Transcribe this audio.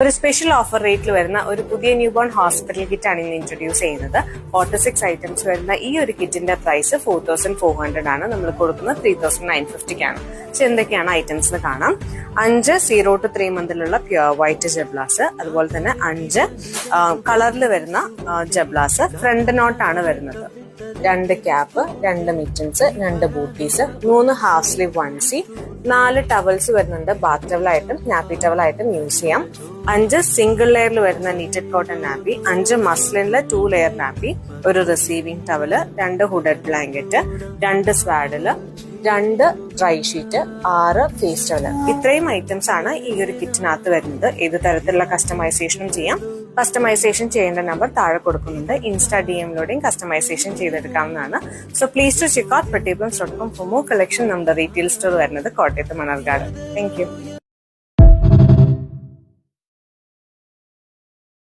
ഒരു special offer റേറ്റിൽ വരുന്ന ഒരു പുതിയ ന്യൂബോൺ ഹോസ്പിറ്റൽ കിറ്റ് ആണ് ഇന്ന് ഇൻട്രൊഡ്യൂസ് ചെയ്യുന്നത്. 46 ഐറ്റംസ് വരുന്ന ഈ ഒരു കിറ്റിന്റെ പ്രൈസ് 4400 ആണ്. നമ്മൾ കൊടുക്കുന്നത് 3950 സോ എന്തൊക്കെയാണ് ഐറ്റംസ് എന്ന് കാണാം. 5 0 to 3 മന്തിലുള്ള പ്യുവർ വൈറ്റ് ജബ്ലാസ്, അതുപോലെ തന്നെ 5 കളറിൽ വരുന്ന ജബ്ലാസ്, ഫ്രണ്ട് നോട്ടാണ് വരുന്നത്. 2 cap, 2 mittens, 2 booties, 3 half sleeve onesie, 4 towels വരുന്നുണ്ട്. ബാത്ത് ടവലായിട്ടും നാപ്പി ടവലായിട്ടും യൂസ് ചെയ്യാം. 5 സിംഗിൾ ലെയറിൽ വരുന്ന നീറ്റഡ് കോട്ടൺ നാപ്പി, 5 മസ്ലിനില് 2 ലെയർ നാപ്പി, ഒരു receiving towel, 2 hooded blanket, 2 swaddle, 2 dry sheet, 6 face towel. ഇത്രയും ഐറ്റംസ് ആണ് ഈ ഒരു കിറ്റിനകത്ത് വരുന്നത്. ഏത് തരത്തിലുള്ള കസ്റ്റമൈസേഷനും ചെയ്യാം. കസ്റ്റമൈസേഷൻ ചെയ്യേണ്ട നമ്പർ താഴെ കൊടുക്കുന്നുണ്ട്. ഇൻസ്റ്റാ DM-ലൂടെയും കസ്റ്റമൈസേഷൻ ചെയ്തെടുക്കാവുന്നതാണ്. So please to check out prettyplums.com for more collection. നമ്മുടെ റീറ്റെയിൽ സ്റ്റോർ വരുന്നത് കോട്ടയത്ത് മണർകാട്. Thank you.